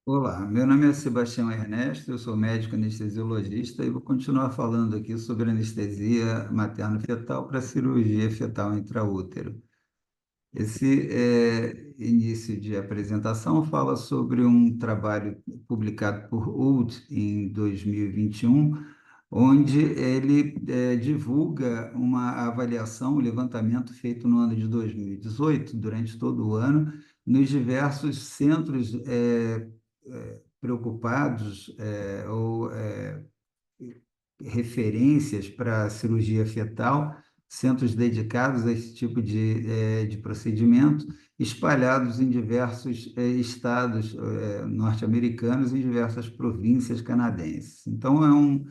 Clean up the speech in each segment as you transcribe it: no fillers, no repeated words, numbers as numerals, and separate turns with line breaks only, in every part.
Olá, meu nome é Sebastião Ernesto, eu sou médico anestesiologista e vou continuar falando aqui sobre anestesia materno-fetal para cirurgia fetal intraútero. Esse início de apresentação fala sobre um trabalho publicado por Old em 2021, onde ele divulga uma avaliação, um levantamento feito no ano de 2018, durante todo o ano, nos diversos centros preocupados ou referências para cirurgia fetal, centros dedicados a esse tipo de procedimento, espalhados em diversos estados norte-americanos e diversas províncias canadenses. Então,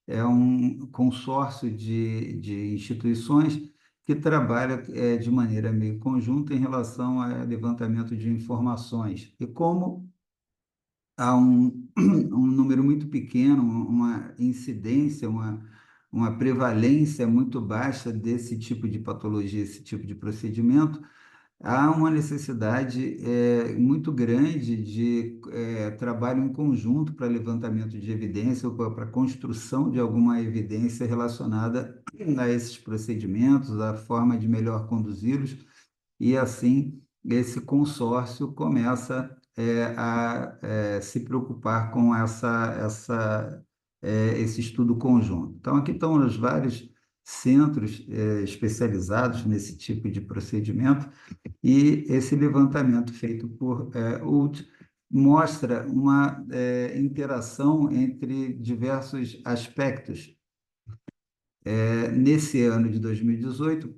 é um consórcio de instituições que trabalha de maneira meio conjunta em relação ao levantamento de informações. E como há um número muito pequeno, uma incidência, uma prevalência muito baixa desse tipo de patologia, esse tipo de procedimento, há uma necessidade muito grande de trabalho em conjunto para levantamento de evidência ou para a construção de alguma evidência relacionada a esses procedimentos, a forma de melhor conduzi-los, e assim esse consórcio começa a se preocupar com esse estudo conjunto. Então, aqui estão os vários centros especializados nesse tipo de procedimento, e esse levantamento feito por Ult mostra uma interação entre diversos aspectos. Nesse ano de 2018,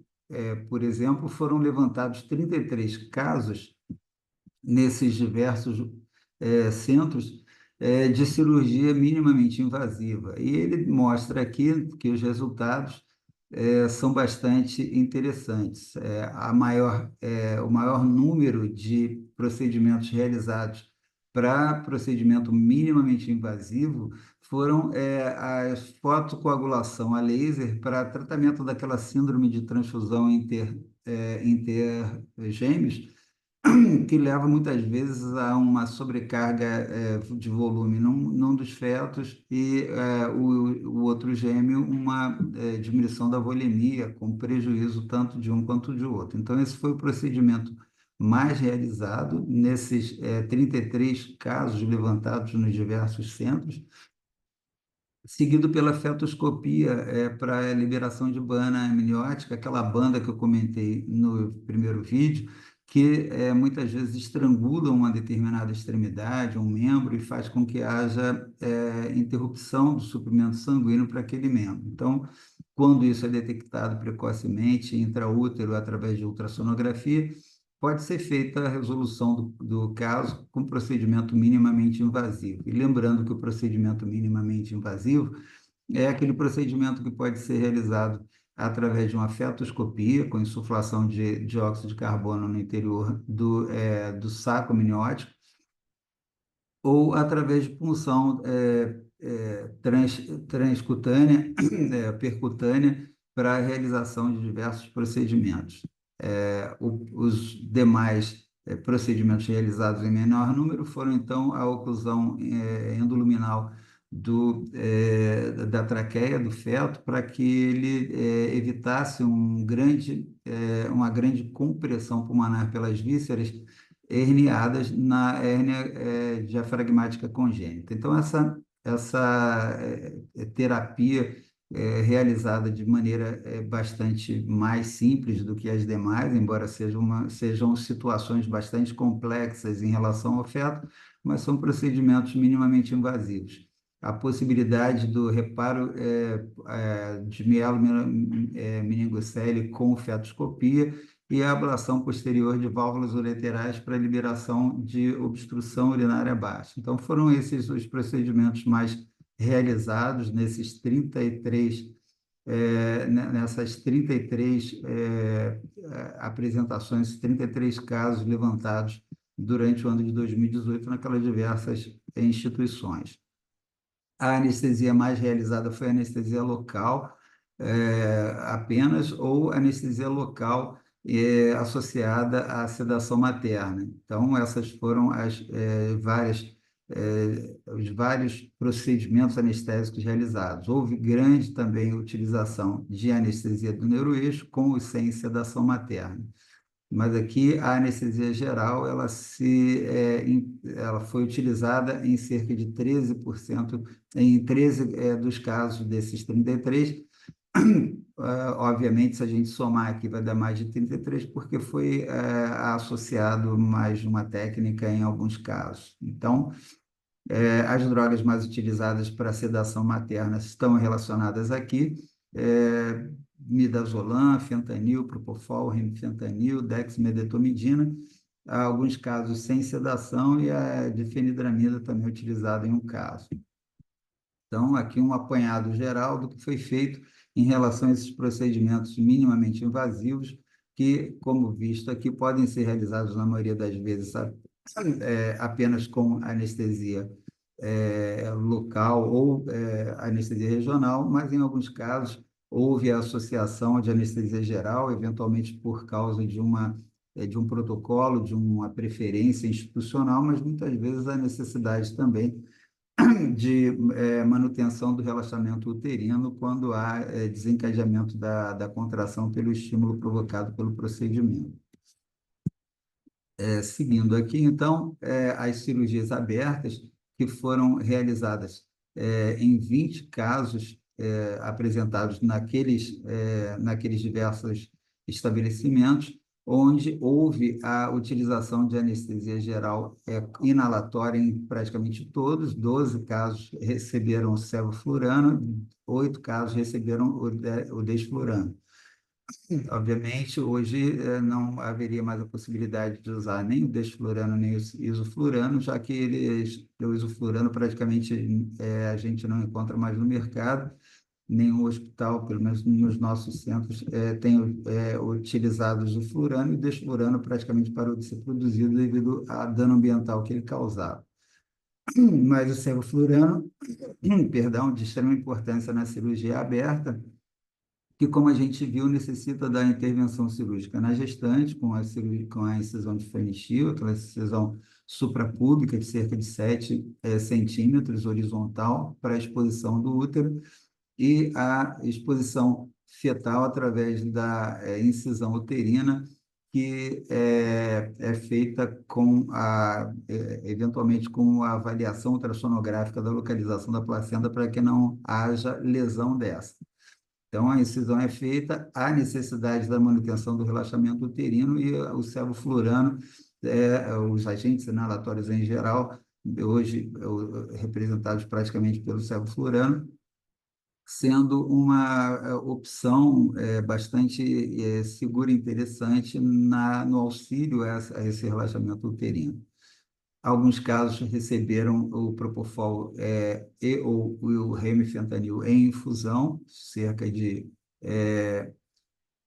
por exemplo, foram levantados 33 casos nesses diversos centros de cirurgia minimamente invasiva. E ele mostra aqui que os resultados são bastante interessantes. O maior número de procedimentos realizados para procedimento minimamente invasivo foram a fotocoagulação a laser para tratamento daquela síndrome de transfusão intergêmeos, que leva muitas vezes a uma sobrecarga de volume num dos fetos e o outro gêmeo uma diminuição da volemia, com prejuízo tanto de um quanto de outro. Então, esse foi o procedimento mais realizado nesses 33 casos levantados nos diversos centros, seguido pela fetoscopia para a liberação de banda amniótica, aquela banda que eu comentei no primeiro vídeo, que muitas vezes estrangula uma determinada extremidade, um membro, e faz com que haja interrupção do suprimento sanguíneo para aquele membro. Então, quando isso é detectado precocemente intraútero através de ultrassonografia, pode ser feita a resolução do caso com procedimento minimamente invasivo. E lembrando que o procedimento minimamente invasivo é aquele procedimento que pode ser realizado através de uma fetoscopia, com insuflação de dióxido de carbono no interior do saco amniótico, ou através de punção transcutânea, percutânea, para a realização de diversos procedimentos. Os demais procedimentos realizados em menor número foram, então, a oclusão endoluminal da traqueia do feto, para que ele evitasse uma grande compressão pulmonar pelas vísceras herniadas na hérnia diafragmática congênita. Então, essa terapia realizada de maneira bastante mais simples do que as demais, embora sejam situações bastante complexas em relação ao feto, mas são procedimentos minimamente invasivos. A possibilidade do reparo de mielo meningocele com fetoscopia e a ablação posterior de válvulas ureterais para liberação de obstrução urinária baixa. Então, foram esses os procedimentos mais realizados nessas 33 apresentações, 33 casos levantados durante o ano de 2018 naquelas diversas instituições. A anestesia mais realizada foi a anestesia local, apenas, ou anestesia local associada à sedação materna. Então, essas foram as várias os vários procedimentos anestésicos realizados. Houve grande também utilização de anestesia do neuroeixo com ou sem sedação materna. Mas aqui a anestesia geral, ela foi utilizada em cerca de 13%, em 13 dos casos desses 33. Obviamente, se a gente somar aqui, vai dar mais de 33, porque foi associado mais de uma técnica em alguns casos. Então, as drogas mais utilizadas para sedação materna estão relacionadas aqui, midazolam, fentanil, propofol, remifentanil, dexmedetomidina, há alguns casos sem sedação e a difenidramina também utilizada em um caso. Então, aqui um apanhado geral do que foi feito em relação a esses procedimentos minimamente invasivos, que, como visto aqui, podem ser realizados, na maioria das vezes, apenas com anestesia local ou anestesia regional, mas, em alguns casos, houve a associação de anestesia geral, eventualmente por causa de um protocolo, de uma preferência institucional, mas, muitas vezes, a necessidade também de manutenção do relaxamento uterino quando há desencadeamento da contração pelo estímulo provocado pelo procedimento. Seguindo aqui, então, as cirurgias abertas que foram realizadas em 20 casos apresentados naqueles diversos estabelecimentos, onde houve a utilização de anestesia geral inalatória em praticamente todos. 12 casos receberam o sevoflurano, 8 casos receberam o desflurano. Obviamente, hoje não haveria mais a possibilidade de usar nem o desflurano nem o isoflurano, já que o isoflurano praticamente a gente não encontra mais no mercado. Nenhum hospital, pelo menos nos nossos centros, tem utilizado o isoflurano, e o desflurano praticamente parou de ser produzido devido ao dano ambiental que ele causava. Mas o sevoflurano, perdão, de extrema importância na cirurgia aberta, que, como a gente viu, necessita da intervenção cirúrgica na gestante, com a incisão de frenechio, aquela incisão suprapúbica de cerca de 7 centímetros horizontal para a exposição do útero, e a exposição fetal através da incisão uterina, que é feita eventualmente com a avaliação ultrassonográfica da localização da placenta para que não haja lesão dessa. Então, a incisão é feita, há necessidade da manutenção do relaxamento uterino, e o sevoflurano, os agentes inalatórios em geral, hoje representados praticamente pelo sevoflurano, sendo uma opção bastante segura e interessante no auxílio a esse relaxamento uterino. Alguns casos receberam o propofol ou o remifentanil em infusão, cerca de,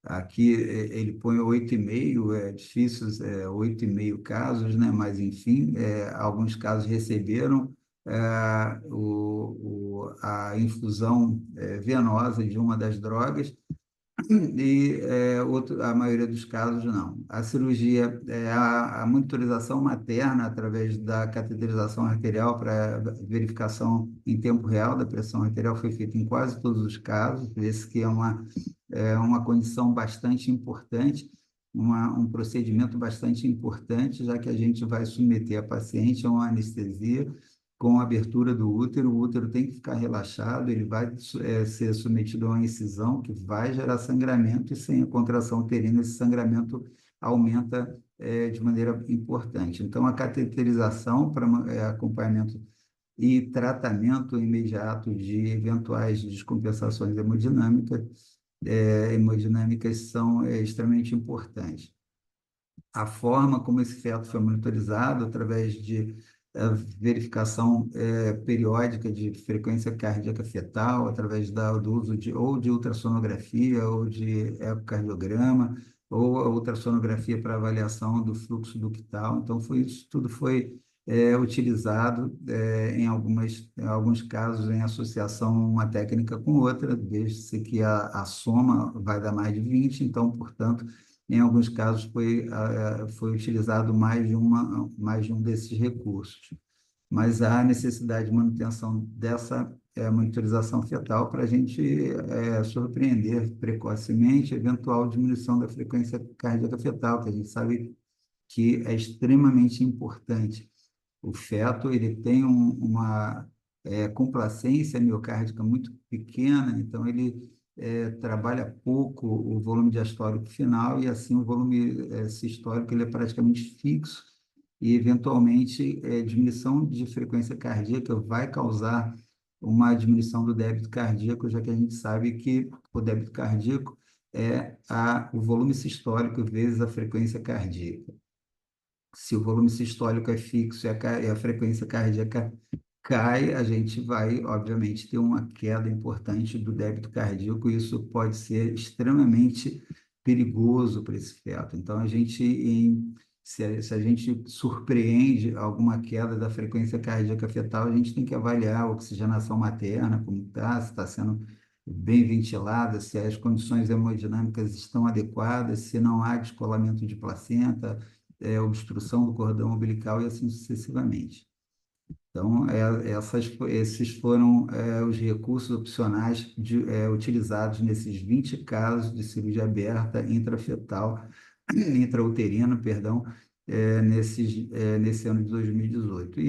aqui ele põe 8,5, é difícil, 8,5 casos, né? Mas, enfim, alguns casos receberam a infusão venosa de uma das drogas, e a maioria dos casos não. A cirurgia, a monitorização materna através da cateterização arterial para verificação em tempo real da pressão arterial foi feita em quase todos os casos. Esse que é uma condição bastante importante, um procedimento bastante importante, já que a gente vai submeter a paciente a uma anestesia com a abertura do útero. O útero tem que ficar relaxado, ele vai ser submetido a uma incisão que vai gerar sangramento, e sem a contração uterina, esse sangramento aumenta de maneira importante. Então, a cateterização para acompanhamento e tratamento imediato de eventuais descompensações hemodinâmicas são extremamente importantes. A forma como esse feto foi monitorizado, através de verificação periódica de frequência cardíaca fetal, através do uso ou de ultrassonografia, ou de ecocardiograma, ou a ultrassonografia para avaliação do fluxo ductal. Então, isso tudo foi utilizado em alguns casos em associação uma técnica com outra, desde que a soma vai dar mais de 20, então, portanto, em alguns casos foi utilizado mais de um desses recursos. mas há necessidade de manutenção dessa monitorização fetal para a gente surpreender precocemente a eventual diminuição da frequência cardíaca fetal, que a gente sabe que é extremamente importante. O feto ele tem uma complacência miocárdica muito pequena, então ele trabalha pouco o volume diastólico final e assim o volume sistólico ele é praticamente fixo e eventualmente diminuição de frequência cardíaca vai causar uma diminuição do débito cardíaco, já que a gente sabe que o débito cardíaco é o volume sistólico vezes a frequência cardíaca. Se o volume sistólico é fixo e a frequência cardíaca cai, a gente vai, obviamente, ter uma queda importante do débito cardíaco, e isso pode ser extremamente perigoso para esse feto. Então, se a gente surpreende alguma queda da frequência cardíaca fetal, a gente tem que avaliar a oxigenação materna, como está, se está sendo bem ventilada, se as condições hemodinâmicas estão adequadas, se não há descolamento de placenta, obstrução do cordão umbilical e assim sucessivamente. Então, esses foram os recursos opcionais utilizados nesses 20 casos de cirurgia aberta intrafetal, intrauterino, perdão, nesse ano de 2018.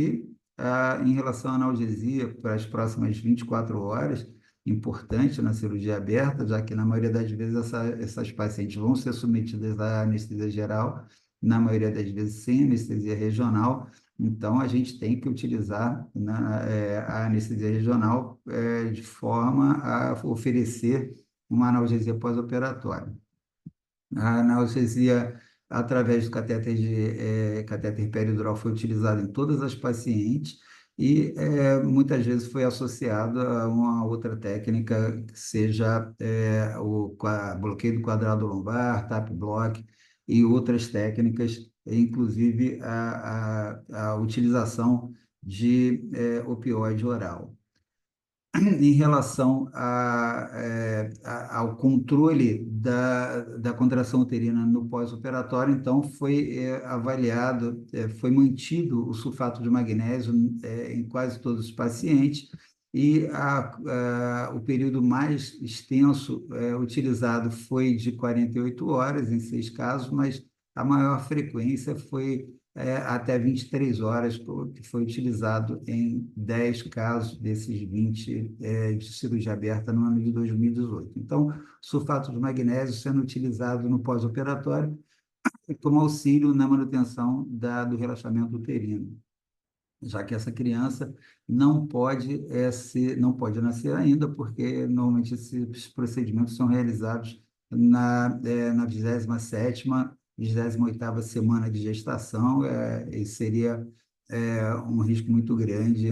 Em relação à analgesia, para as próximas 24 horas, importante na cirurgia aberta, já que na maioria das vezes essas pacientes vão ser submetidas à anestesia geral, na maioria das vezes sem anestesia regional. Então, a gente tem que utilizar a anestesia regional de forma a oferecer uma analgesia pós-operatória. A analgesia através do catéter peridural foi utilizada em todas as pacientes e muitas vezes foi associado a uma outra técnica, que seja o bloqueio do quadrado lombar, TAP block e outras técnicas, inclusive a utilização de opioide oral. Em relação ao controle da contração uterina no pós-operatório, então foi avaliado, foi mantido o sulfato de magnésio em quase todos os pacientes, e o período mais extenso utilizado foi de 48 horas em 6 casos, mas a maior frequência foi até 23 horas, que foi utilizado em 10 casos desses 20 de cirurgia aberta no ano de 2018. Então, sulfato de magnésio sendo utilizado no pós-operatório como auxílio na manutenção do relaxamento uterino, já que essa criança não pode nascer ainda, porque normalmente esses procedimentos são realizados na 27ª, 28ª semana de gestação, e seria um risco muito grande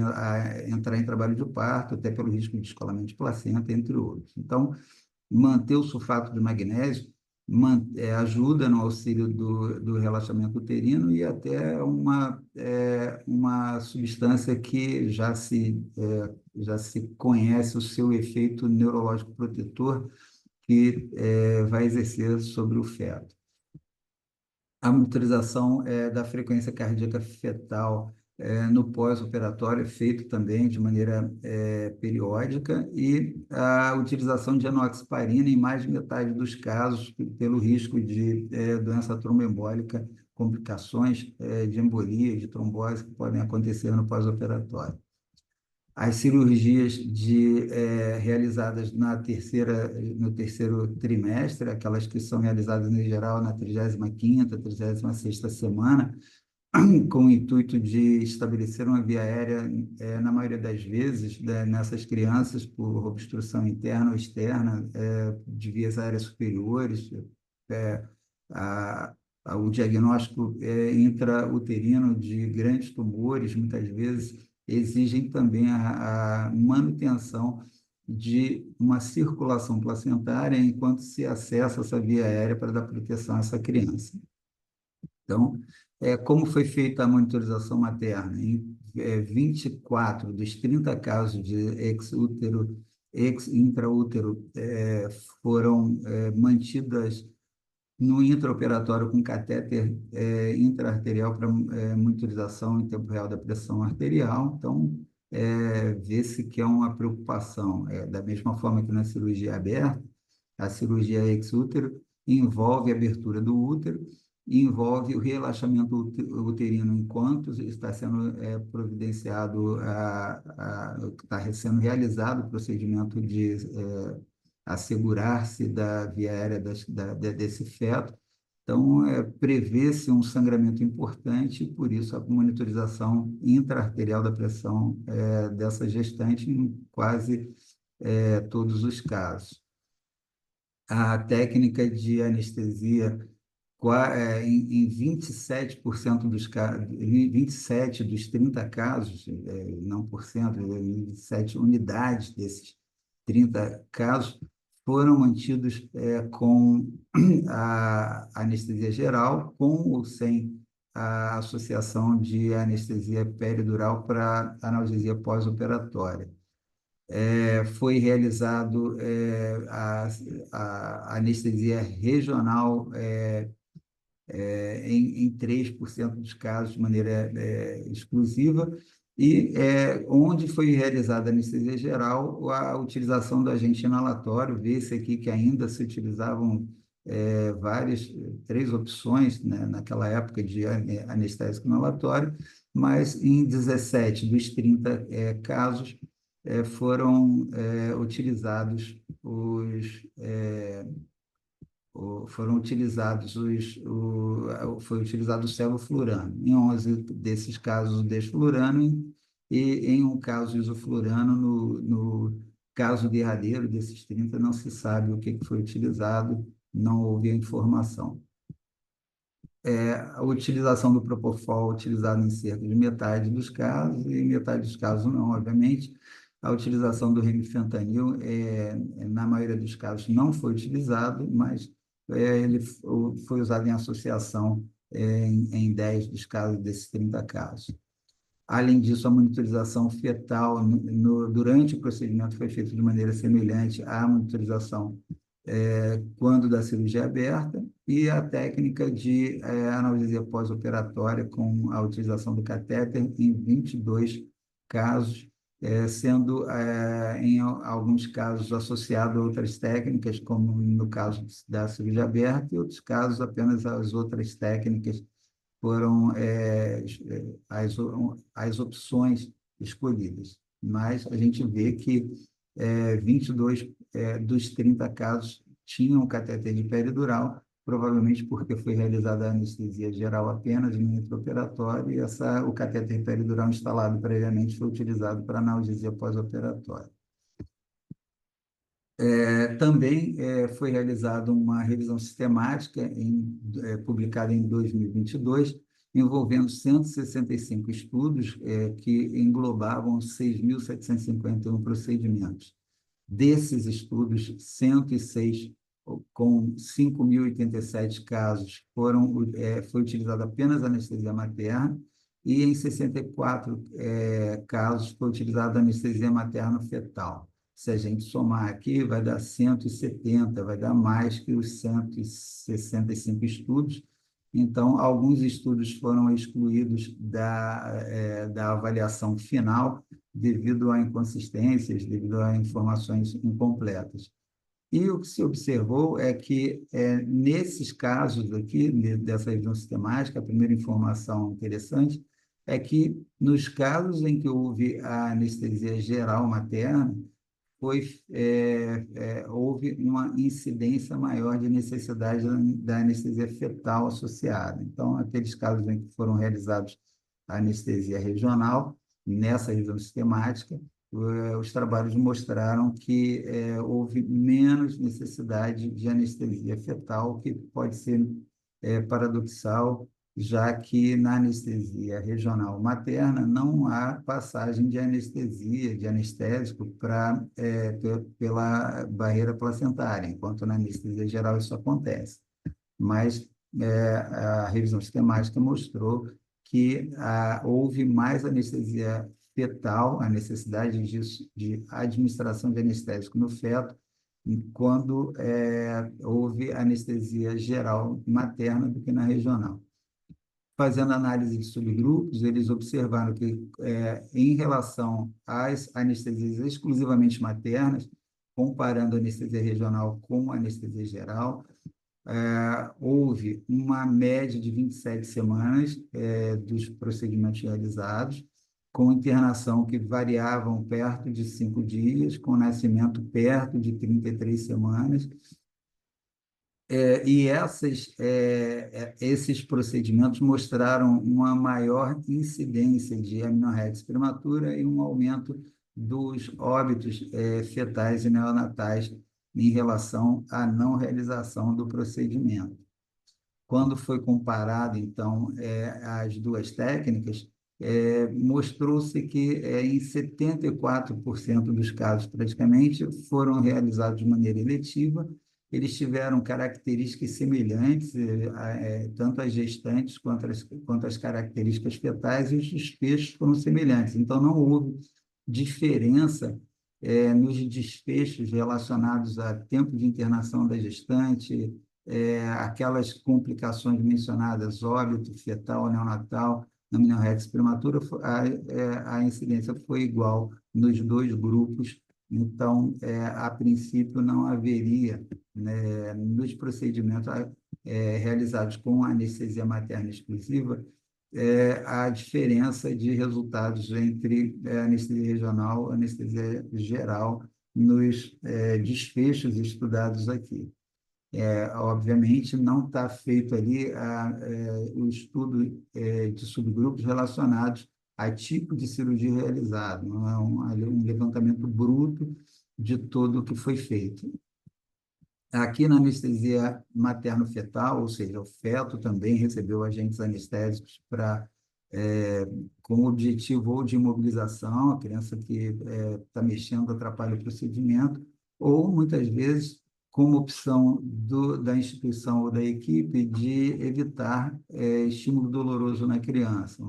entrar em trabalho de parto, até pelo risco de descolamento de placenta, entre outros. Então, manter o sulfato de magnésio ajuda no auxílio do relaxamento uterino, e até uma substância que já se conhece o seu efeito neurológico protetor, que vai exercer sobre o feto. A monitorização da frequência cardíaca fetal no pós-operatório é feito também de maneira periódica, e a utilização de enoxaparina em mais de metade dos casos, pelo risco de doença tromboembólica, complicações de embolia, de trombose que podem acontecer no pós-operatório. As cirurgias realizadas no terceiro trimestre, aquelas que são realizadas em geral na 35ª, 36ª semana, com o intuito de estabelecer uma via aérea, na maioria das vezes, nessas crianças, por obstrução interna ou externa, de vias aéreas superiores, o diagnóstico intrauterino de grandes tumores, muitas vezes, exigem também a manutenção de uma circulação placentária enquanto se acessa essa via aérea para dar proteção a essa criança. Então, como foi feita a monitorização materna? Em 24 dos 30 casos de intraútero foram mantidas no intraoperatório com catéter intraarterial para monitorização em tempo real da pressão arterial. Então, vê-se que é uma preocupação. Da mesma forma que na cirurgia aberta, a cirurgia ex-útero envolve a abertura do útero, envolve o relaxamento uterino enquanto está sendo providenciado, está sendo realizado o procedimento de assegurar-se da via aérea desse feto. Então, prevê-se um sangramento importante, por isso a monitorização intraarterial da pressão dessa gestante em quase todos os casos. A técnica de anestesia em 27% dos casos, 27 dos 30 casos, não por cento, 27 unidades desses 30 casos foram mantidos com a anestesia geral, com ou sem a associação de anestesia peridural para analgesia pós-operatória. Foi realizado a anestesia regional em 3% dos casos de maneira exclusiva, e onde foi realizada a anestesia geral, a utilização do agente inalatório, vê-se aqui que ainda se utilizavam três opções, né, naquela época de anestésico inalatório, mas em 17 dos 30 casos foram utilizados foi utilizado o sevoflurano. Em 11 desses casos, o desflurano, e em um caso, isoflurano. No caso derradeiro desses 30, não se sabe o que foi utilizado, não houve a informação. A utilização do Propofol utilizado em cerca de metade dos casos, e metade dos casos não, obviamente. A utilização do remifentanil, na maioria dos casos, não foi utilizado, mas ele foi usado em associação em 10 dos casos desses 30 casos. Além disso, a monitorização fetal durante o procedimento foi feita de maneira semelhante à monitorização quando da cirurgia aberta, e a técnica de analgesia pós-operatória com a utilização do catéter em 22 casos, sendo em alguns casos associado a outras técnicas, como no caso da cirurgia aberta, e outros casos apenas as outras técnicas foram as opções escolhidas. Mas a gente vê que 22 dos 30 casos tinham catéter de peridural, provavelmente porque foi realizada a anestesia geral apenas no intraoperatório, e o catéter peridural instalado previamente foi utilizado para analgesia pós-operatória. Também foi realizada uma revisão sistemática publicada em 2022, envolvendo 165 estudos que englobavam 6.751 procedimentos. Desses estudos, 106 com 5.087 casos foi utilizada apenas anestesia materna, e em 64 casos foi utilizada anestesia materno-fetal. Se a gente somar aqui, vai dar 170, vai dar mais que os 165 estudos. Então, alguns estudos foram excluídos da avaliação final devido a inconsistências, devido a informações incompletas. E o que se observou é que, nesses casos aqui, dessa revisão sistemática, a primeira informação interessante é que, nos casos em que houve a anestesia geral materna, houve uma incidência maior de necessidade da anestesia fetal associada. Então, aqueles casos em que foram realizados a anestesia regional, nessa revisão sistemática, os trabalhos mostraram que houve menos necessidade de anestesia fetal, que pode ser paradoxal, já que na anestesia regional materna não há passagem de anestesia, de anestésico pela barreira placentária, enquanto na anestesia geral isso acontece. Mas a revisão sistemática mostrou que houve mais anestesia fetal, a necessidade de administração de anestésico no feto, quando houve anestesia geral materna do que na regional. Fazendo análise de subgrupos, eles observaram que, em relação às anestesias exclusivamente maternas, comparando a anestesia regional com a anestesia geral, houve uma média de 27 semanas dos procedimentos realizados, com internação que variavam perto de 5 dias, com nascimento perto de 33 semanas, esses procedimentos mostraram uma maior incidência de amenorreia prematura e um aumento dos óbitos fetais e neonatais em relação à não realização do procedimento. Quando foi comparado, então, as duas técnicas, mostrou-se que em 74% dos casos, praticamente, foram realizados de maneira eletiva. Eles tiveram características semelhantes, tanto as gestantes quanto as características fetais, e os desfechos foram semelhantes. Então, não houve diferença nos desfechos relacionados a tempo de internação da gestante, aquelas complicações mencionadas, óbito fetal, neonatal, amenorreia prematura, a incidência foi igual nos dois grupos. Então, a princípio, não haveria, né, nos procedimentos realizados com anestesia materna exclusiva, a diferença de resultados entre anestesia regional e anestesia geral nos desfechos estudados aqui. Obviamente, não está feito ali o estudo de subgrupos relacionados a tipo de cirurgia realizado, não é um levantamento bruto de tudo o que foi feito. Aqui na anestesia materno-fetal, ou seja, o feto também recebeu agentes anestésicos com o objetivo ou de imobilização, a criança que está mexendo atrapalha o procedimento, ou muitas vezes como opção da instituição ou da equipe de evitar estímulo doloroso na criança,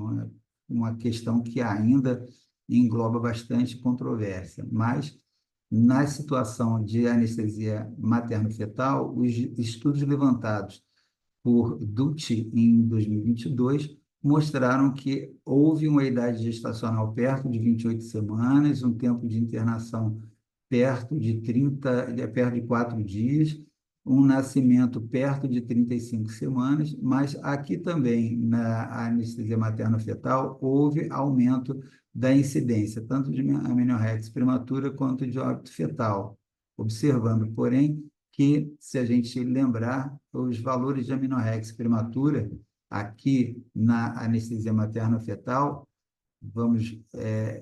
uma questão que ainda engloba bastante controvérsia, mas na situação de anestesia materno-fetal, os estudos levantados por Dutti em 2022 mostraram que houve uma idade gestacional perto de 28 semanas, um tempo de internação perto de 4 dias, um nascimento perto de 35 semanas, mas aqui também, na anestesia materno-fetal, houve aumento da incidência, tanto de amenorreia prematura quanto de óbito fetal, observando, porém, que, se a gente lembrar, os valores de amenorreia prematura, aqui na anestesia materno-fetal, vamos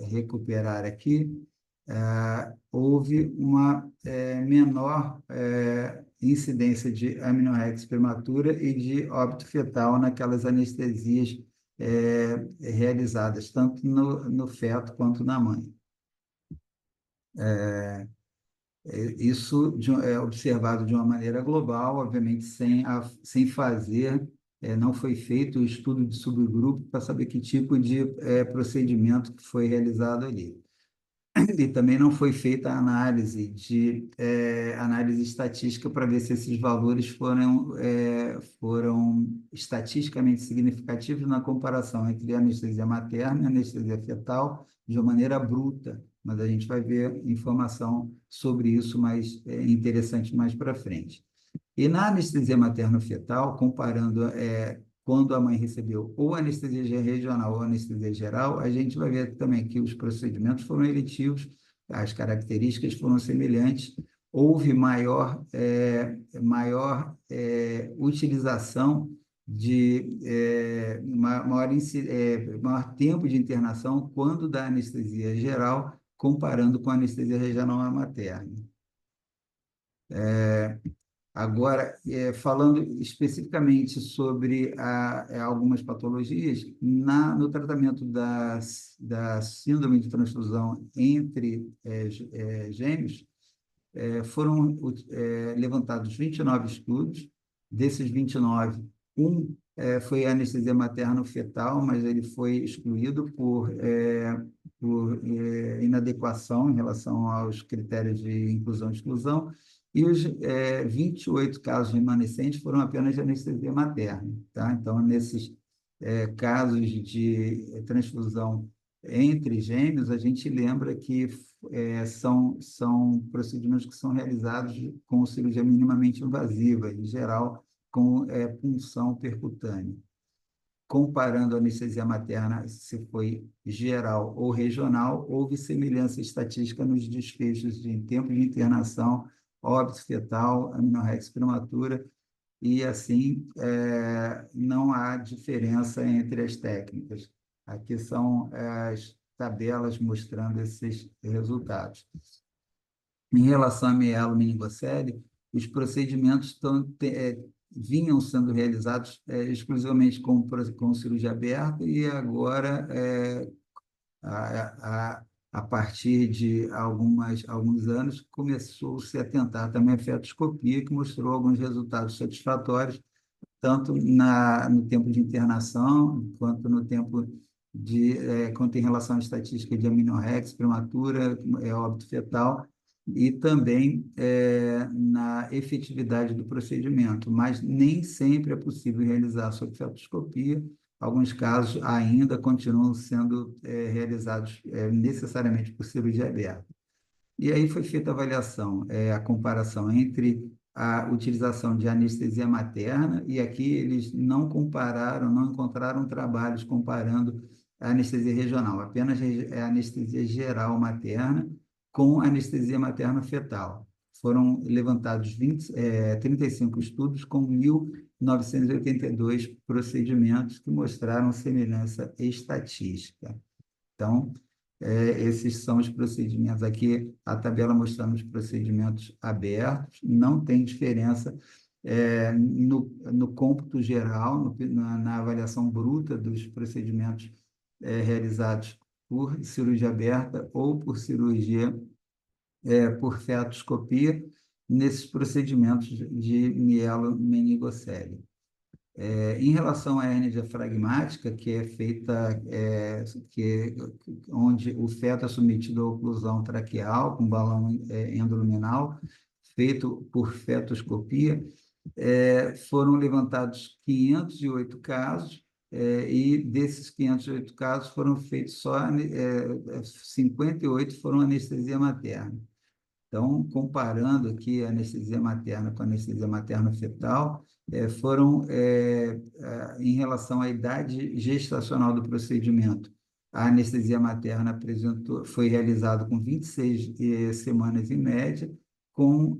recuperar aqui, houve uma menor incidência de amenorreia prematura e de óbito fetal naquelas anestesias realizadas, tanto no feto quanto na mãe. Isso é observado de uma maneira global, obviamente, sem fazer, não foi feito o estudo de subgrupo para saber que tipo de procedimento que foi realizado ali. E também não foi feita a análise estatística para ver se esses valores foram estatisticamente significativos na comparação entre a anestesia materna e a anestesia fetal de uma maneira bruta, mas a gente vai ver informação sobre isso mais interessante mais para frente. E na anestesia materno-fetal, comparando quando a mãe recebeu ou anestesia regional ou anestesia geral, a gente vai ver também que os procedimentos foram eletivos, as características foram semelhantes, houve maior utilização de maior tempo de internação quando da anestesia geral, comparando com a anestesia regional materna. Agora, falando especificamente sobre algumas patologias, no tratamento da síndrome de transfusão entre gêmeos, foram levantados 29 estudos. Desses 29, foi anestesia materno-fetal, mas ele foi excluído por inadequação em relação aos critérios de inclusão e exclusão. E os 28 casos remanescentes foram apenas de anestesia materna, tá? Então, nesses casos de transfusão entre gêmeos, a gente lembra que são procedimentos que são realizados com cirurgia minimamente invasiva, em geral, com punção percutânea. Comparando a anestesia materna, se foi geral ou regional, houve semelhança estatística nos desfechos de tempo de internação, óbito fetal, amenorrex prematura, e assim não há diferença entre as técnicas. Aqui são as tabelas mostrando esses resultados. Em relação à mielomeningocele, os procedimentos vinham sendo realizados exclusivamente com cirurgia aberta e agora, a partir de alguns anos, começou-se a tentar também a fetoscopia, que mostrou alguns resultados satisfatórios, tanto no tempo de internação, quanto no tempo quanto em relação à estatística de amenorrex prematura, óbito fetal, e também na efetividade do procedimento, mas nem sempre é possível realizar sob fetoscopia. Alguns casos ainda continuam sendo realizados necessariamente por cirurgia aberta. E aí foi feita a avaliação, a comparação entre a utilização de anestesia materna, e aqui eles não compararam, não encontraram trabalhos comparando a anestesia regional, apenas a anestesia geral materna com anestesia materna fetal. Foram levantados 35 estudos com 1.982 procedimentos que mostraram semelhança estatística. Então, esses são os procedimentos. Aqui, a tabela mostrando os procedimentos abertos, não tem diferença no cômputo geral, na avaliação bruta dos procedimentos realizados por cirurgia aberta ou por cirurgia por fetoscopia, nesses procedimentos de mielomeningocele. Em relação à hérnia diafragmática, que é feita, onde o feto é submetido à oclusão traqueal com balão endoluminal, feito por fetoscopia, foram levantados 508 casos, e desses 508 casos foram feitos 58 foram anestesia materna. Então, comparando aqui a anestesia materna com a anestesia materno-fetal, em relação à idade gestacional do procedimento, a anestesia materna foi realizada com 26 semanas em média, com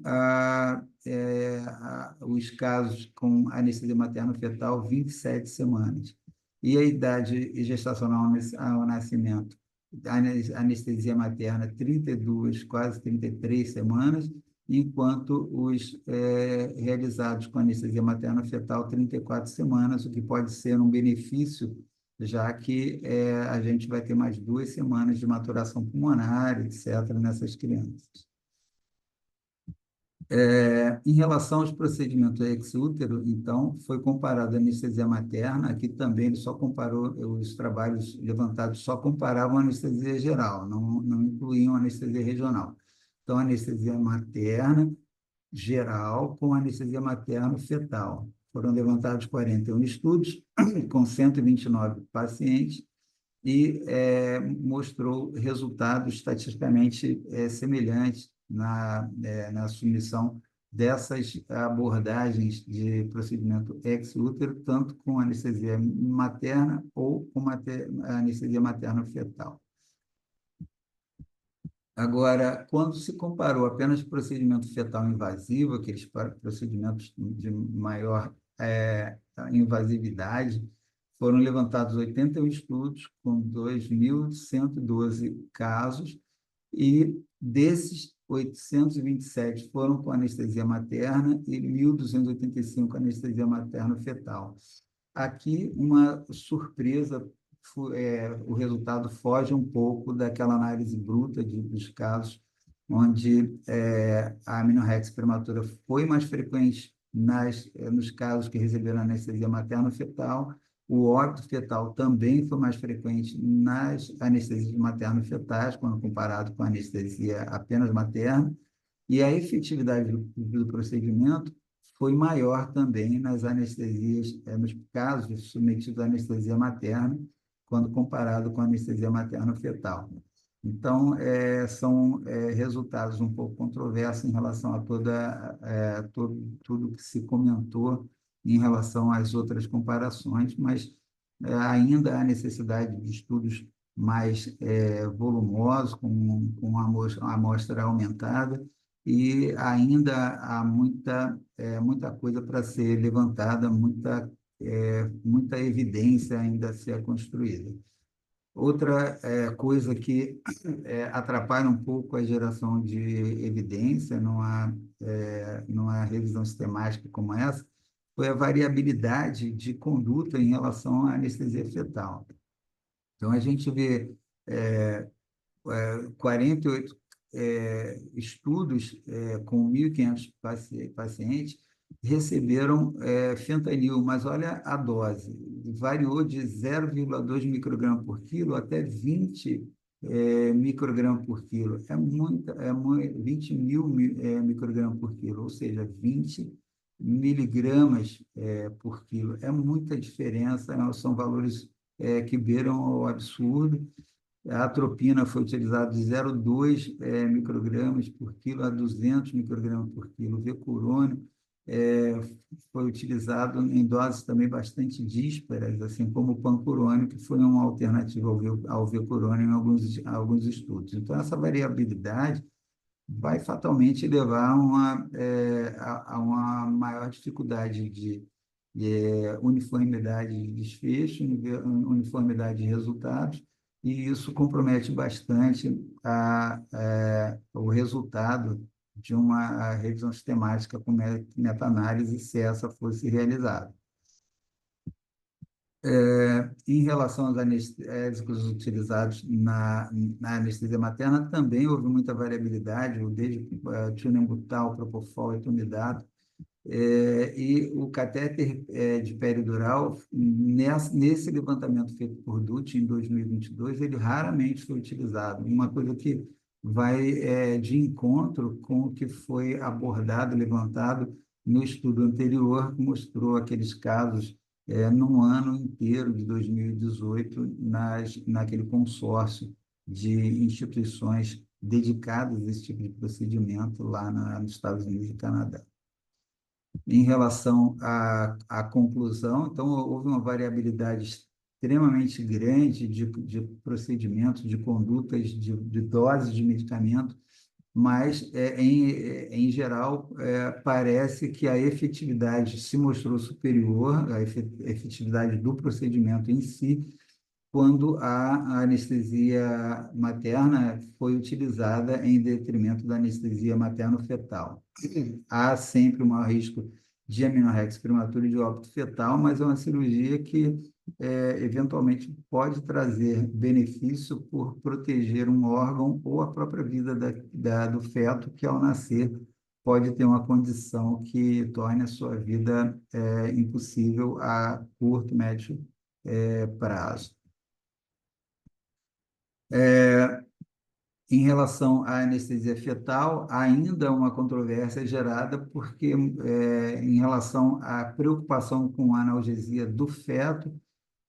os casos com anestesia materno-fetal 27 semanas. E a idade gestacional ao nascimento, anestesia materna 32, quase 33 semanas, enquanto os realizados com anestesia materna fetal 34 semanas, o que pode ser um benefício, já que a gente vai ter mais 2 semanas de maturação pulmonar, etc., nessas crianças. Em relação aos procedimentos ex-útero, então, foi comparado a anestesia materna, aqui também ele só comparou, os trabalhos levantados só comparavam a anestesia geral, não incluíam anestesia regional. Então, anestesia materna geral com anestesia materna fetal. Foram levantados 41 estudos, com 129 pacientes, e mostrou resultados estatisticamente semelhantes na submissão dessas abordagens de procedimento ex-útero, tanto com anestesia materna ou com anestesia materno-fetal. Agora, quando se comparou apenas procedimento fetal invasivo, aqueles procedimentos de maior invasividade, foram levantados 81 estudos com 2.112 casos, e desses 827 foram com anestesia materna e 1.285 anestesia materno-fetal. Aqui, uma surpresa, o resultado foge um pouco daquela análise bruta dos casos, onde a amenorrex prematura foi mais frequente nos casos que receberam anestesia materno-fetal. O óbito fetal também foi mais frequente nas anestesias materno-fetais, quando comparado com a anestesia apenas materna, E a efetividade do procedimento foi maior também nas anestesias, nos casos submetidos à anestesia materna, quando comparado com a anestesia materno-fetal. Então, são resultados um pouco controversos em relação a tudo que se comentou em relação às outras comparações, mas ainda há necessidade de estudos mais volumosos, com a amostra aumentada, e ainda há muita coisa para ser levantada, muita evidência ainda a ser construída. Outra coisa que atrapalha um pouco a geração de evidência numa revisão sistemática como essa foi a variabilidade de conduta em relação à anestesia fetal. Então, a gente vê 48 estudos com 1.500 pacientes receberam fentanil, mas olha a dose, variou de 0,2 microgramas por quilo até 20 microgramas por quilo. 20 mil microgramas por quilo, ou seja, 20 miligramas por quilo. É muita diferença, são valores que beiram ao absurdo. A atropina foi utilizada de 0,2 microgramas por quilo a 200 microgramas por quilo. O vecurônio foi utilizado em doses também bastante díspares, assim como o pancurônio, que foi uma alternativa ao vecurônio em alguns estudos. Então, essa variabilidade vai fatalmente levar a uma maior dificuldade de uniformidade de desfecho, uniformidade de resultados, e isso compromete bastante o resultado de uma revisão sistemática com meta-análise, se essa fosse realizada. Em relação aos anestésicos utilizados na anestesia materna, também houve muita variabilidade, desde tionembutal, propofol, etumidato, e o catéter de peridural, nesse levantamento feito por Dutti em 2022, ele raramente foi utilizado. Uma coisa que vai de encontro com o que foi abordado, levantado no estudo anterior, que mostrou aqueles casos num ano inteiro de 2018, naquele consórcio de instituições dedicadas a esse tipo de procedimento lá nos Estados Unidos e Canadá. Em relação à conclusão, então, houve uma variabilidade extremamente grande de procedimentos, de condutas, de doses de medicamento, mas, em geral, parece que a efetividade se mostrou superior, a efetividade do procedimento em si, quando a anestesia materna foi utilizada em detrimento da anestesia materno-fetal. Há sempre um maior risco de amenorrex prematura e de óbito fetal, mas é uma cirurgia que eventualmente pode trazer benefício por proteger um órgão ou a própria vida do feto, que ao nascer pode ter uma condição que torne a sua vida impossível a curto, médio prazo. Em relação à anestesia fetal, ainda uma controvérsia gerada porque, em relação à preocupação com a analgesia do feto,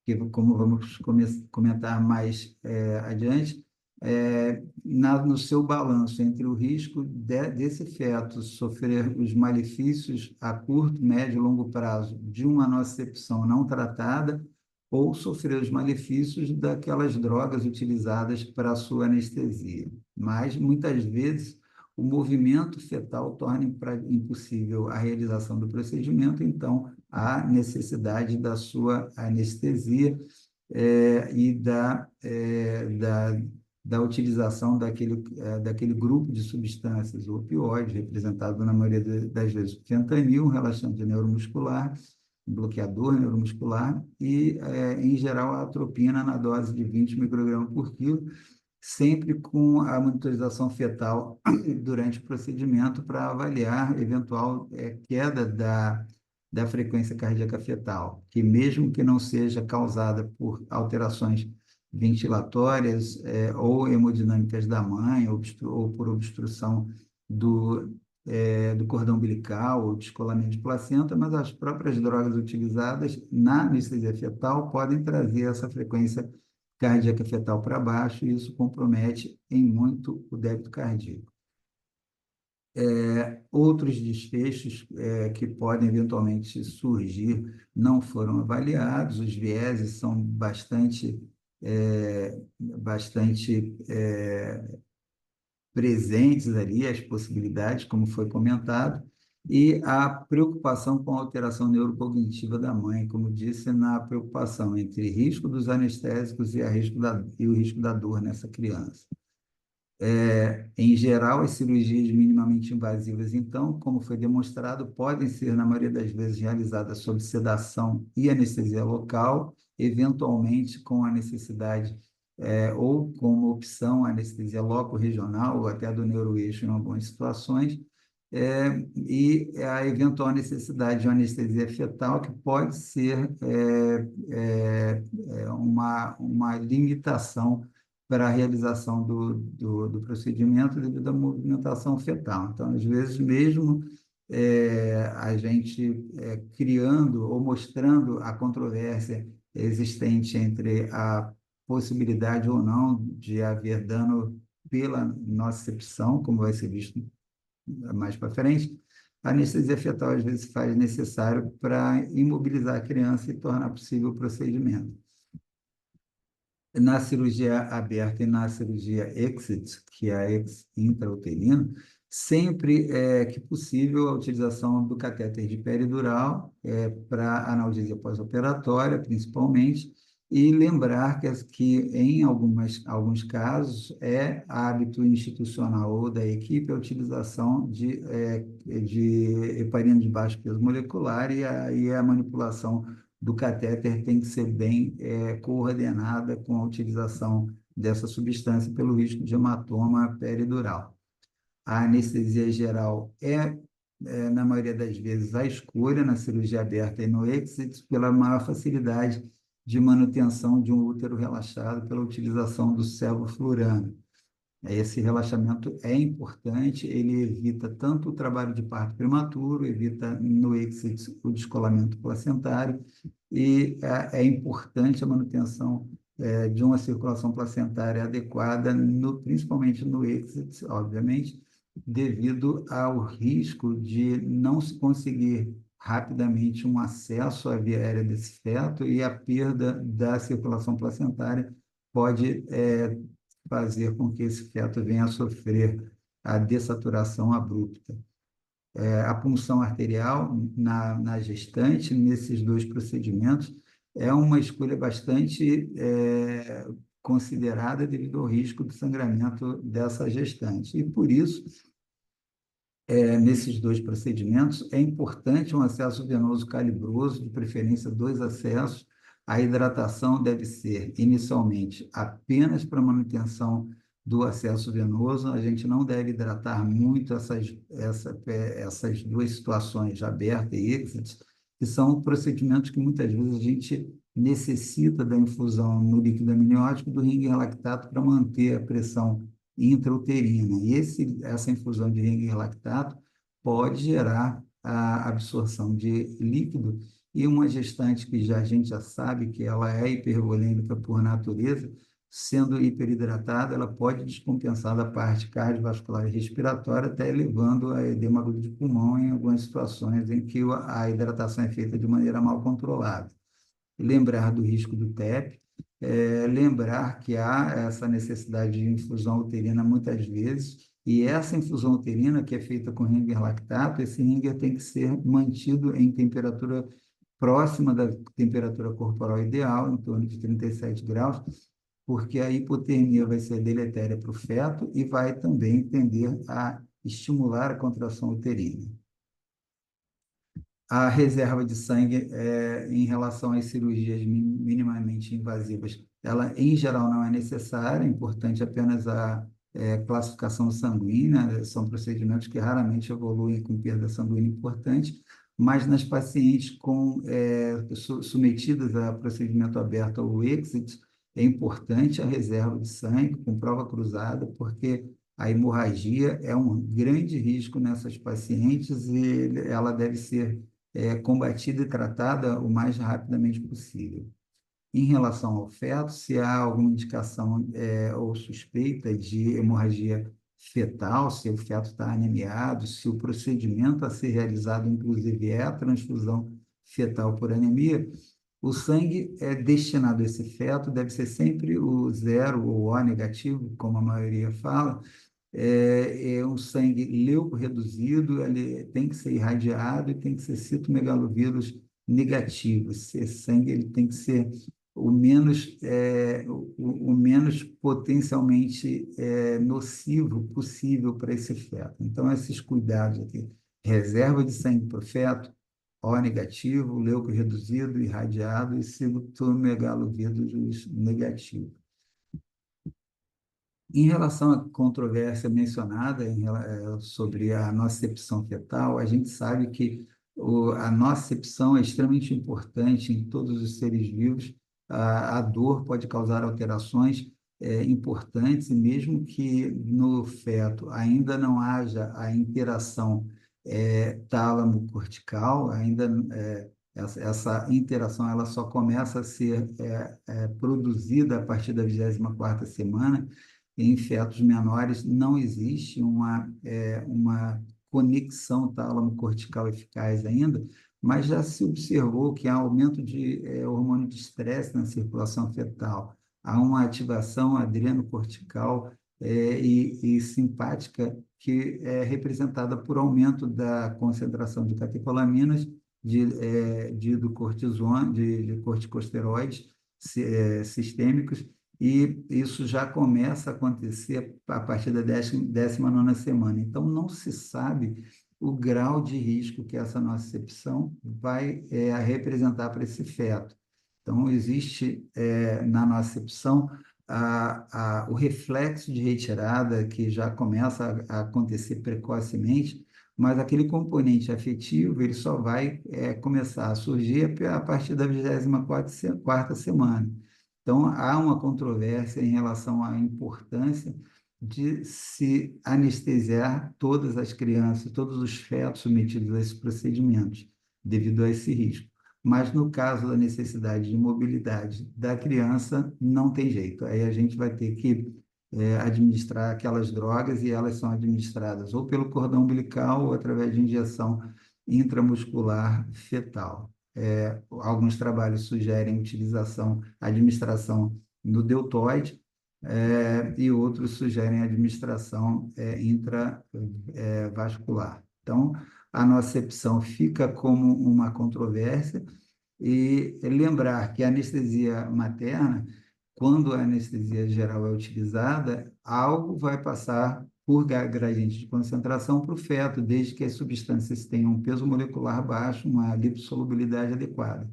que, como vamos comentar mais adiante, no seu balanço entre o risco desse feto sofrer os malefícios a curto, médio e longo prazo de uma nocicepção não tratada, ou sofrer os malefícios daquelas drogas utilizadas para a sua anestesia. Mas, muitas vezes, o movimento fetal torna impossível a realização do procedimento, então, há necessidade da sua anestesia e da utilização daquele grupo de substâncias opioides, representado na maioria das vezes por fentanil, um relaxante neuromuscular, um bloqueador neuromuscular e, em geral, a atropina na dose de 20 microgramas por quilo, sempre com a monitorização fetal durante o procedimento para avaliar eventual queda da frequência cardíaca fetal, que mesmo que não seja causada por alterações ventilatórias ou hemodinâmicas da mãe ou por obstrução do cordão umbilical ou descolamento de placenta, mas as próprias drogas utilizadas na anestesia fetal podem trazer essa frequência cardíaca fetal para baixo, e isso compromete em muito o débito cardíaco. Outros desfechos que podem eventualmente surgir não foram avaliados, os vieses são bastante presentes ali, as possibilidades, como foi comentado, e a preocupação com a alteração neurocognitiva da mãe, como disse, na preocupação entre risco dos anestésicos e o risco da dor nessa criança. Em geral, as cirurgias minimamente invasivas, então, como foi demonstrado, podem ser, na maioria das vezes, realizadas sob sedação e anestesia local, eventualmente com a necessidade, ou como opção, anestesia loco-regional, ou até do neuroeixo em algumas situações, e a eventual necessidade de uma anestesia fetal, que pode ser uma limitação para a realização do procedimento devido à movimentação fetal. Então, às vezes, mesmo a gente criando ou mostrando a controvérsia existente entre a possibilidade ou não de haver dano pela nocicepção, como vai ser visto mais para frente, a anestesia fetal às vezes faz necessário para imobilizar a criança e tornar possível o procedimento. Na cirurgia aberta e na cirurgia exit, que é a intrauterina, sempre que possível a utilização do catéter de peridural para analgesia pós-operatória, principalmente, e lembrar que em alguns casos é hábito institucional ou da equipe a utilização de heparina de baixo peso molecular, e aí a manipulação do catéter tem que ser bem coordenada com a utilização dessa substância pelo risco de hematoma peridural. A anestesia geral na maioria das vezes, a escolha na cirurgia aberta e no exit pela maior facilidade de manutenção de um útero relaxado pela utilização do sevoflurano. Esse relaxamento é importante, ele evita tanto o trabalho de parto prematuro, evita no exit o descolamento placentário, e é importante a manutenção de uma circulação placentária adequada, principalmente no exit, obviamente, devido ao risco de não se conseguir rapidamente um acesso à via aérea desse feto, e a perda da circulação placentária pode fazer com que esse feto venha a sofrer a dessaturação abrupta. A punção arterial na gestante, nesses dois procedimentos, é uma escolha bastante considerada devido ao risco de sangramento dessa gestante. E, por isso, nesses dois procedimentos, é importante um acesso venoso calibroso, de preferência 2 acessos. A hidratação deve ser, inicialmente, apenas para manutenção do acesso venoso. A gente não deve hidratar muito essas duas situações, aberta e exit, que são procedimentos que muitas vezes a gente necessita da infusão no líquido amniótico do Ringer lactato para manter a pressão intrauterina. E essa infusão de Ringer lactato pode gerar a absorção de líquido, e uma gestante que a gente já sabe que ela é hipervolêmica por natureza, sendo hiperidratada, ela pode descompensar da parte cardiovascular e respiratória, até levando a edema agudo de pulmão em algumas situações em que a hidratação é feita de maneira mal controlada. Lembrar do risco do TEP, lembrar que há essa necessidade de infusão uterina muitas vezes, e essa infusão uterina que é feita com Ringer lactato, esse Ringer tem que ser mantido em temperatura próxima da temperatura corporal ideal, em torno de 37 graus, porque a hipotermia vai ser deletéria para o feto e vai também tender a estimular a contração uterina. A reserva de sangue, em relação às cirurgias minimamente invasivas, ela, em geral, não é necessária, é importante apenas a classificação sanguínea, são procedimentos que raramente evoluem com perda sanguínea importante, mas nas pacientes submetidas a procedimento aberto ou exit, é importante a reserva de sangue com prova cruzada, porque a hemorragia é um grande risco nessas pacientes e ela deve ser combatida e tratada o mais rapidamente possível. Em relação ao feto, se há alguma indicação ou suspeita de hemorragia fetal, se o feto está anemiado, se o procedimento a ser realizado, inclusive, é a transfusão fetal por anemia, o sangue é destinado a esse feto deve ser sempre o zero ou O negativo, como a maioria fala, é um sangue leucorreduzido, ele tem que ser irradiado e tem que ser citomegalovírus negativo. Esse sangue ele tem que ser o menos potencialmente nocivo possível para esse feto. Então, esses cuidados aqui, reserva de sangue para o feto, O negativo, leucorreduzido, irradiado e citomegalovírus negativo. Em relação à controvérsia mencionada sobre a nocecepção fetal, a gente sabe que a nocecepção é extremamente importante em todos os seres vivos. A dor pode causar alterações importantes, e mesmo que no feto ainda não haja a interação tálamo-cortical, ainda essa interação ela só começa a ser produzida a partir da 24ª semana. Em fetos menores não existe uma conexão tálamo-cortical eficaz ainda, mas já se observou que há aumento de hormônio de estresse na circulação fetal, há uma ativação adrenocortical e simpática que é representada por aumento da concentração de catecolaminas, de cortisona, de corticosteroides sistêmicos, e isso já começa a acontecer a partir da 19ª semana. Então, não se sabe o grau de risco que essa nocecepção vai representar para esse feto. Então, existe na nocecepção o reflexo de retirada, que já começa a acontecer precocemente, mas aquele componente afetivo ele só vai começar a surgir a partir da 24ª semana. Então, há uma controvérsia em relação à importância de se anestesiar todas as crianças, todos os fetos submetidos a esses procedimentos, devido a esse risco. Mas, no caso da necessidade de mobilidade da criança, não tem jeito. Aí a gente vai ter que administrar aquelas drogas, e elas são administradas ou pelo cordão umbilical ou através de injeção intramuscular fetal. Alguns trabalhos sugerem administração no deltoide, e outros sugerem administração intravascular. Então, a nocecepção fica como uma controvérsia, e lembrar que a anestesia materna, quando a anestesia geral é utilizada, algo vai passar por gradiente de concentração para o feto, desde que as substâncias tenham um peso molecular baixo, uma lipossolubilidade adequada.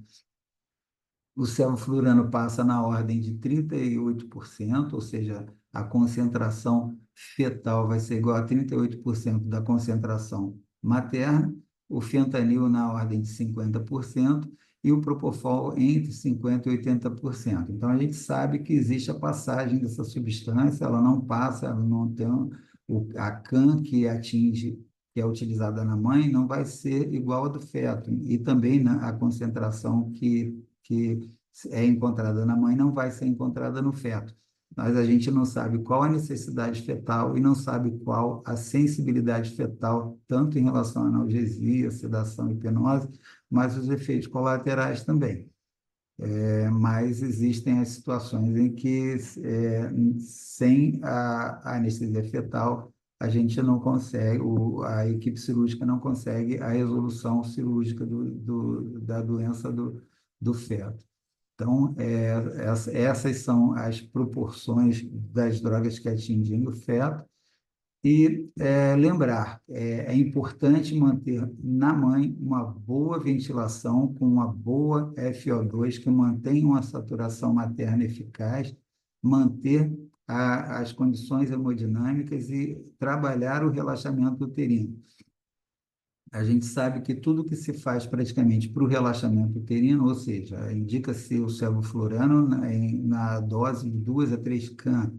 O sevoflurano passa na ordem de 38%, ou seja, a concentração fetal vai ser igual a 38% da concentração materna, o fentanil na ordem de 50% e o propofol entre 50% e 80%. Então, a gente sabe que existe a passagem dessa substância, ela não passa, ela não tem a CAM que atinge, que é utilizada na mãe, não vai ser igual a do feto, e também a concentração que é encontrada na mãe não vai ser encontrada no feto. Mas a gente não sabe qual a necessidade fetal e não sabe qual a sensibilidade fetal, tanto em relação à analgesia, sedação e hipenose, mas os efeitos colaterais também. Mas existem as situações em que, sem a anestesia fetal, a gente não consegue, a equipe cirúrgica não consegue a resolução cirúrgica da doença do feto. Então, essas são as proporções das drogas que atingem o feto. E lembrar, é importante manter na mãe uma boa ventilação com uma boa FO2, que mantenha uma saturação materna eficaz, manter as condições hemodinâmicas e trabalhar o relaxamento uterino. A gente sabe que tudo que se faz praticamente para o relaxamento uterino, ou seja, indica-se o sevoflurano na dose de 2 a 3 can,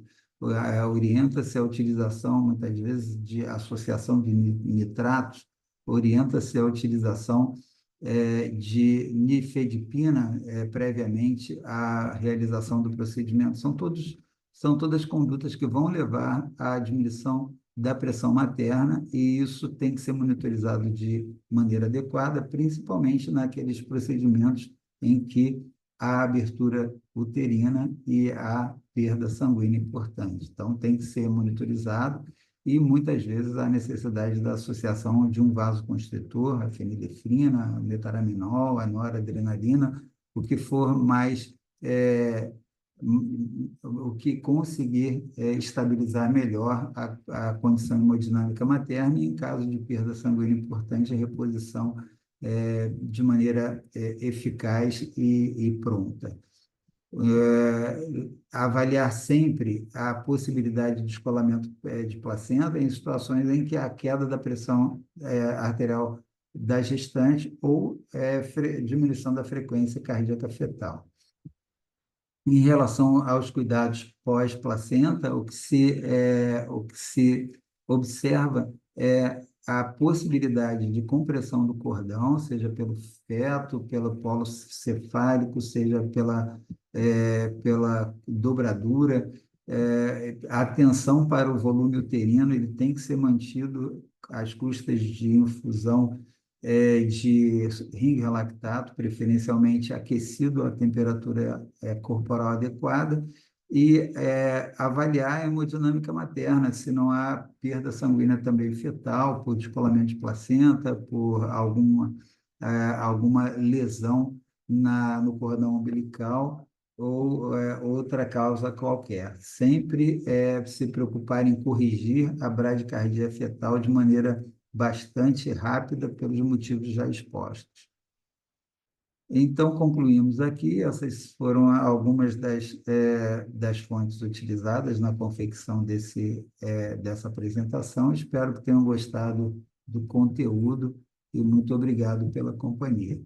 orienta-se a utilização, muitas vezes, de associação de nitratos, orienta-se a utilização de nifedipina previamente à realização do procedimento. São todas condutas que vão levar à diminuição da pressão materna, e isso tem que ser monitorizado de maneira adequada, principalmente naqueles procedimentos em que há abertura uterina e há perda sanguínea importante. Então, tem que ser monitorizado, e muitas vezes há necessidade da associação de um vasoconstritor, a fenilefrina, a metaraminol, a noradrenalina, o que for mais o que conseguir estabilizar melhor a condição hemodinâmica materna, e, em caso de perda sanguínea importante, a reposição de maneira eficaz e pronta. Avaliar sempre a possibilidade de descolamento de placenta em situações em que há queda da pressão arterial da gestante ou diminuição da frequência cardíaca fetal. Em relação aos cuidados pós-placenta, o que se observa é a possibilidade de compressão do cordão, seja pelo feto, pelo polo cefálico, seja pela dobradura. A atenção para o volume uterino, ele tem que ser mantido às custas de infusão de ringue lactato, preferencialmente aquecido à temperatura corporal adequada, e avaliar a hemodinâmica materna, se não há perda sanguínea também fetal, por descolamento de placenta, por alguma lesão no cordão umbilical, ou outra causa qualquer. Sempre se preocupar em corrigir a bradicardia fetal de maneira bastante rápida, pelos motivos já expostos. Então, concluímos aqui. Essas foram algumas das fontes utilizadas na confecção dessa apresentação. Espero que tenham gostado do conteúdo, e muito obrigado pela companhia.